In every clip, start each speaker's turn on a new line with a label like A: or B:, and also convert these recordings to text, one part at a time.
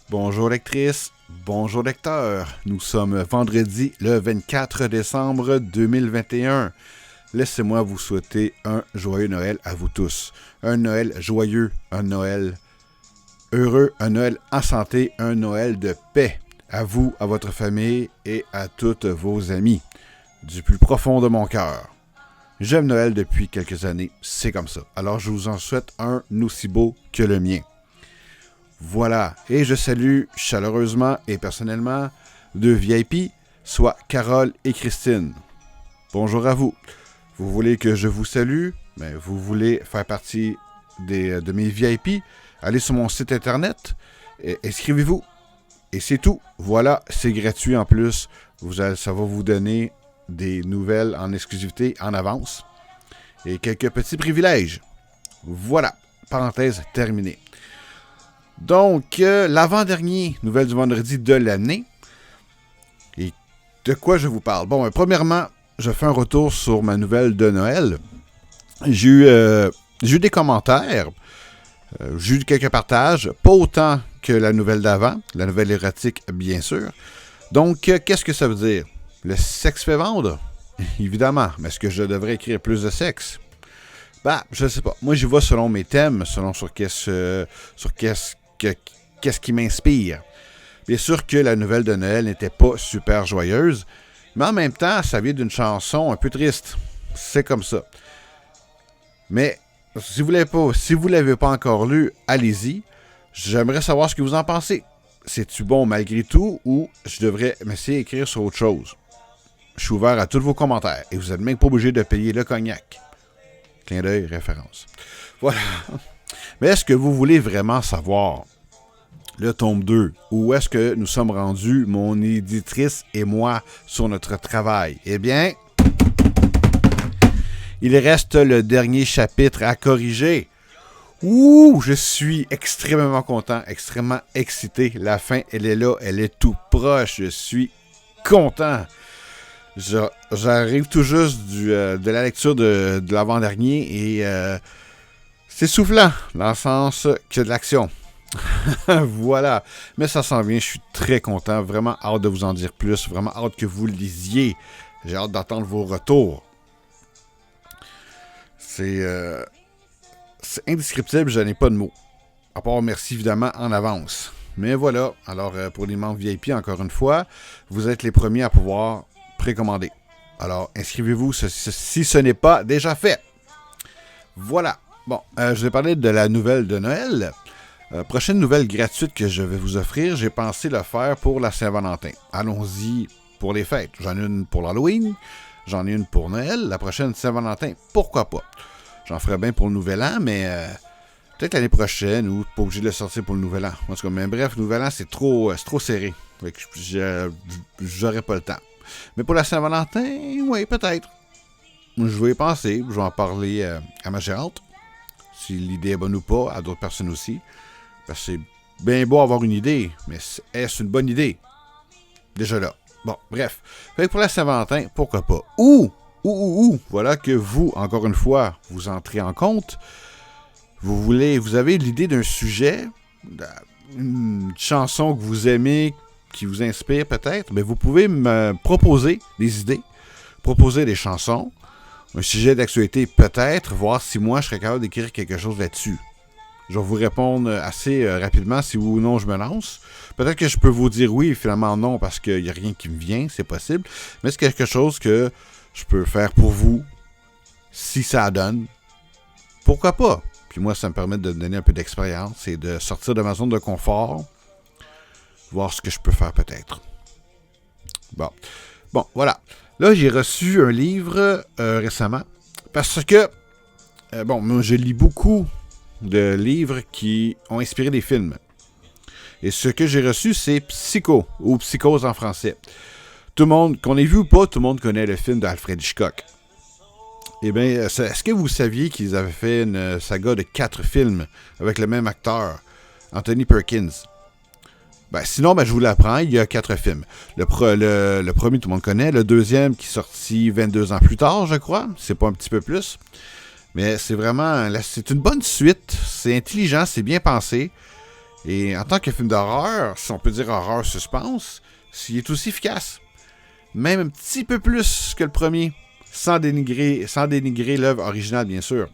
A: Bonjour lectrice, bonjour lecteur. Nous sommes vendredi le 24 décembre 2021. Laissez-moi vous souhaiter un joyeux Noël à vous tous. Un Noël joyeux, un Noël heureux, un Noël en santé, un Noël de paix. À vous, à votre famille et à toutes vos amis. Du plus profond de mon cœur. J'aime Noël depuis quelques années, c'est comme ça. Alors je vous en souhaite un aussi beau que le mien. Voilà, et je salue chaleureusement et personnellement deux VIP, soit Carole et Christine. Bonjour à vous. Vous voulez que je vous salue? Mais vous voulez faire partie de mes VIP? Allez sur mon site internet, et inscrivez-vous. Et c'est tout. Voilà, c'est gratuit en plus. Ça va vous donner des nouvelles en exclusivité en avance. Et quelques petits privilèges. Voilà, parenthèse terminée. Donc, l'avant-dernier nouvelle du vendredi de l'année. Et de quoi je vous parle? Bon, premièrement, je fais un retour sur ma nouvelle de Noël. J'ai eu des commentaires. J'ai eu quelques partages. Pas autant que la nouvelle d'avant. La nouvelle érotique, bien sûr. Donc, qu'est-ce que ça veut dire? Le sexe fait vendre? Évidemment. Mais est-ce que je devrais écrire plus de sexe? Je sais pas. Moi, j'y vais selon mes thèmes, selon sur qu'est-ce qui m'inspire. Bien sûr que la nouvelle de Noël n'était pas super joyeuse, mais en même temps, ça vient d'une chanson un peu triste. C'est comme ça. Mais si vous l'avez pas encore lu, allez-y. J'aimerais savoir ce que vous en pensez. C'est-tu bon malgré tout ou je devrais m'essayer d'écrire sur autre chose? Je suis ouvert à tous vos commentaires et vous n'êtes même pas obligé de payer le cognac. Clin d'œil, référence. Voilà. Mais est-ce que vous voulez vraiment savoir le tome 2? Où est-ce que nous sommes rendus, mon éditrice et moi, sur notre travail? Eh bien, il reste le dernier chapitre à corriger. Ouh, je suis extrêmement content, extrêmement excité. La fin, elle est là, elle est tout proche. Je suis content. J'arrive tout juste de la lecture de l'avant-dernier et c'est soufflant dans le sens qu'il y a de l'action. Voilà. Mais ça s'en vient, je suis très content. Vraiment hâte de vous en dire plus. Vraiment hâte que vous le lisiez. J'ai hâte d'entendre vos retours. C'est indescriptible, je n'ai pas de mots. À part merci évidemment en avance. Mais voilà. Alors pour les membres VIP, encore une fois, vous êtes les premiers à pouvoir précommander. Alors inscrivez-vous si ce n'est pas déjà fait. Voilà. Bon, je vous ai parlé de la nouvelle de Noël. Prochaine nouvelle gratuite que je vais vous offrir, j'ai pensé le faire pour la Saint-Valentin. Allons-y pour les fêtes. J'en ai une pour l'Halloween, j'en ai une pour Noël. La prochaine Saint-Valentin, pourquoi pas? J'en ferai bien pour le Nouvel An, mais peut-être l'année prochaine ou pas obligé de le sortir pour le Nouvel An. En tout cas, mais bref, le Nouvel An, c'est trop serré. Fait que j'aurais pas le temps. Mais pour la Saint-Valentin, oui, peut-être. Je vais y penser, je vais en parler à ma gérante. Si l'idée est bonne ou pas, à d'autres personnes aussi. Parce que c'est bien beau avoir une idée, mais est-ce une bonne idée? Déjà là. Bon, bref. Fait que pour la Saint-Valentin, pourquoi pas? Voilà que vous, encore une fois, vous entrez en compte. Vous avez l'idée d'un sujet, une chanson que vous aimez, qui vous inspire peut-être, mais vous pouvez me proposer des idées, proposer des chansons, un sujet d'actualité peut-être, voir si moi je serais capable d'écrire quelque chose là-dessus. Je vais vous répondre assez rapidement si oui ou non je me lance. Peut-être que je peux vous dire oui et finalement non parce qu'il n'y a rien qui me vient, c'est possible. Mais c'est quelque chose que je peux faire pour vous si ça donne. Pourquoi pas? Puis moi, ça me permet de donner un peu d'expérience et de sortir de ma zone de confort. Voir ce que je peux faire peut-être. Bon, voilà. Là, j'ai reçu un livre récemment parce que, moi, je lis beaucoup de livres qui ont inspiré des films. Et ce que j'ai reçu, c'est Psycho, ou Psychose en français. Tout le monde, qu'on ait vu ou pas, tout le monde connaît le film d'Alfred Hitchcock. Eh bien, est-ce que vous saviez qu'ils avaient fait une saga de 4 films avec le même acteur, Anthony Perkins? Sinon, je vous l'apprends, il y a 4 films. Le premier, tout le monde connaît. Le deuxième, qui est sorti 22 ans plus tard, je crois. C'est pas un petit peu plus. Mais c'est vraiment... C'est une bonne suite. C'est intelligent, c'est bien pensé. Et en tant que film d'horreur, si on peut dire horreur-suspense, il est aussi efficace. Même un petit peu plus que le premier, sans dénigrer l'œuvre originale, bien sûr.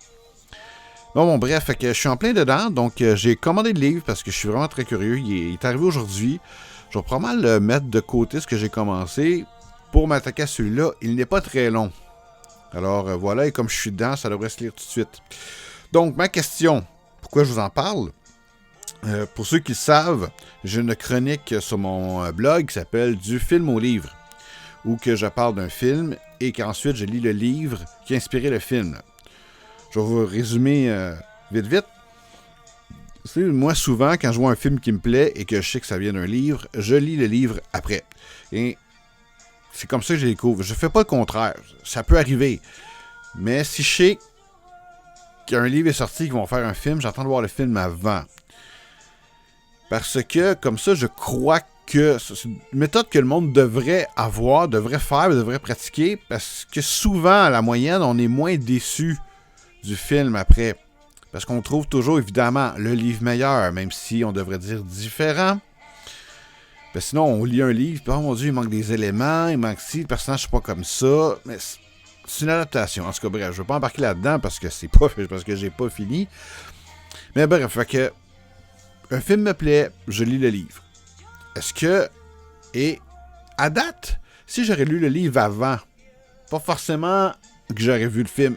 A: Bon, bref, fait que je suis en plein dedans, donc j'ai commandé le livre parce que je suis vraiment très curieux. Il est arrivé aujourd'hui. Je vais probablement mettre de côté ce que j'ai commencé pour m'attaquer à celui-là. Il n'est pas très long. Alors voilà, et comme je suis dedans, ça devrait se lire tout de suite. Donc, ma question, pourquoi je vous en parle? Pour ceux qui le savent, j'ai une chronique sur mon blog qui s'appelle « Du film au livre », où que je parle d'un film et qu'ensuite je lis le livre qui a inspiré le film. Je vais vous résumer vite. Moi, souvent, quand je vois un film qui me plaît et que je sais que ça vient d'un livre, je lis le livre après. Et c'est comme ça que je les découvre. Je fais pas le contraire. Ça peut arriver. Mais si je sais qu'un livre est sorti, qu'ils vont faire un film, j'attends de voir le film avant. Parce que, comme ça, je crois que c'est une méthode que le monde devrait avoir, devrait faire, devrait pratiquer, parce que souvent, à la moyenne, on est moins déçu du film après. Parce qu'on trouve toujours, évidemment, le livre meilleur, même si on devrait dire différent. Ben sinon, on lit un livre, puis oh mon Dieu, il manque des éléments, il manque ci, le personnage, c'est pas comme ça. Mais c'est une adaptation. En tout cas, bref, je ne veux pas embarquer là-dedans parce que j'ai pas fini. Mais bref, fait que un film me plaît, je lis le livre. Est-ce que, et à date, si j'aurais lu le livre avant, pas forcément que j'aurais vu le film.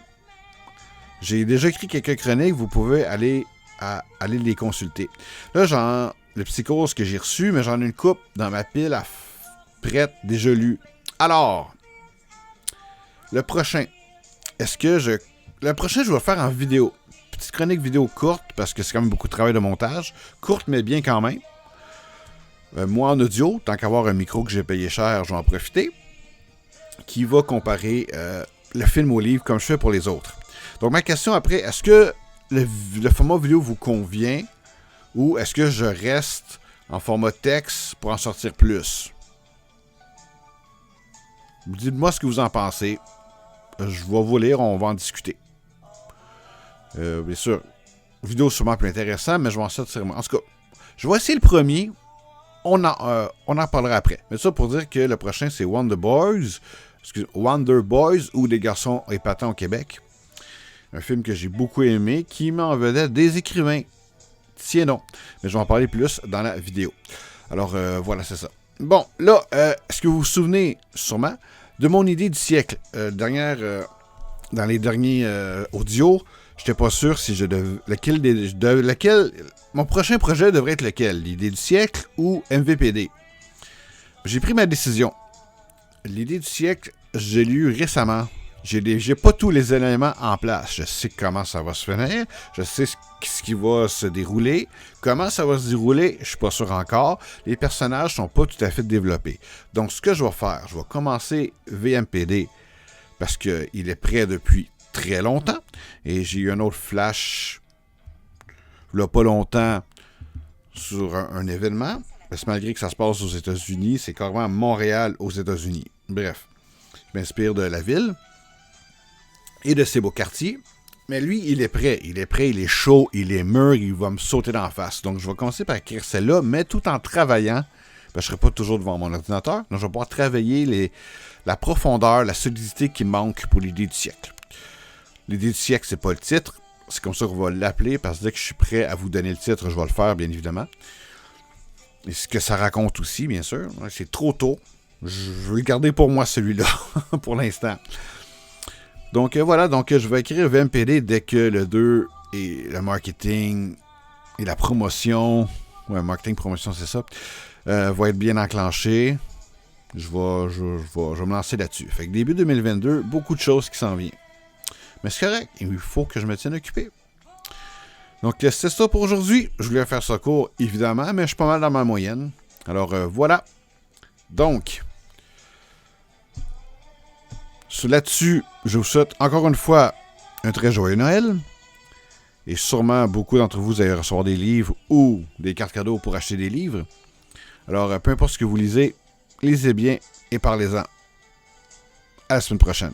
A: J'ai déjà écrit quelques chroniques, vous pouvez aller les consulter. Là, le Psychose que j'ai reçu, mais j'en ai une coupe dans ma pile prête, déjà lue. Alors, le prochain, je vais le faire en vidéo. Petite chronique vidéo courte, parce que c'est quand même beaucoup de travail de montage. Courte, mais bien quand même. Moi, en audio, tant qu'avoir un micro que j'ai payé cher, je vais en profiter. Qui va comparer le film au livre comme je fais pour les autres. Donc, ma question après, est-ce que le format vidéo vous convient ou est-ce que je reste en format texte pour en sortir plus? Dites-moi ce que vous en pensez. Je vais vous lire, on va en discuter. Bien sûr, vidéo sûrement plus intéressant, mais je vais en sortir. En tout cas, je vais essayer le premier. On en parlera après. Mais ça pour dire que le prochain, c'est Wonder Boys ou Les garçons épatants au Québec. Un film que j'ai beaucoup aimé, qui met en vedette des écrivains. Tiens non. Mais je vais en parler plus dans la vidéo. Alors, voilà, c'est ça. Bon, là, est-ce que vous vous souvenez, sûrement, de mon idée du siècle? Dans les derniers audios, j'étais pas sûr si mon prochain projet devrait être lequel? L'idée du siècle ou MVPD? J'ai pris ma décision. L'idée du siècle, j'ai lu récemment. J'ai pas tous les éléments en place. Je sais comment ça va se finir. Je sais ce qui va se dérouler. Comment ça va se dérouler, je suis pas sûr encore. Les personnages sont pas tout à fait développés. Donc, ce que je vais faire, je vais commencer VMPD parce qu'il est prêt depuis très longtemps. Et j'ai eu un autre flash, il n'y a pas longtemps, sur un événement. Parce que malgré que ça se passe aux États-Unis, c'est carrément Montréal aux États-Unis. Bref, je m'inspire de la ville et de ses beaux quartiers. Mais lui, il est prêt. Il est chaud, il est mûr, il va me sauter d'en face. Donc, je vais commencer par écrire celle-là, mais tout en travaillant. Je ne serai pas toujours devant mon ordinateur. Donc, je vais pouvoir travailler la profondeur, la solidité qui manque pour l'idée du siècle. L'idée du siècle, c'est pas le titre. C'est comme ça qu'on va l'appeler, parce que dès que je suis prêt à vous donner le titre, je vais le faire, bien évidemment. Et ce que ça raconte aussi, bien sûr. C'est trop tôt. Je veux le garder pour moi, celui-là, pour l'instant. Donc, voilà. Donc, je vais écrire VMPD dès que le 2 et le marketing et la promotion... Ouais, marketing, promotion, c'est ça. Va être bien enclenché. Je vais me lancer là-dessus. Fait que début 2022, beaucoup de choses qui s'en viennent. Mais c'est correct. Il faut que je me tienne occupé. Donc, c'est ça pour aujourd'hui. Je voulais faire ça court, évidemment, mais je suis pas mal dans ma moyenne. Alors, voilà. Donc, là-dessus, je vous souhaite encore une fois un très joyeux Noël. Et sûrement, beaucoup d'entre vous allez recevoir des livres ou des cartes cadeaux pour acheter des livres. Alors, peu importe ce que vous lisez bien et parlez-en. À la semaine prochaine.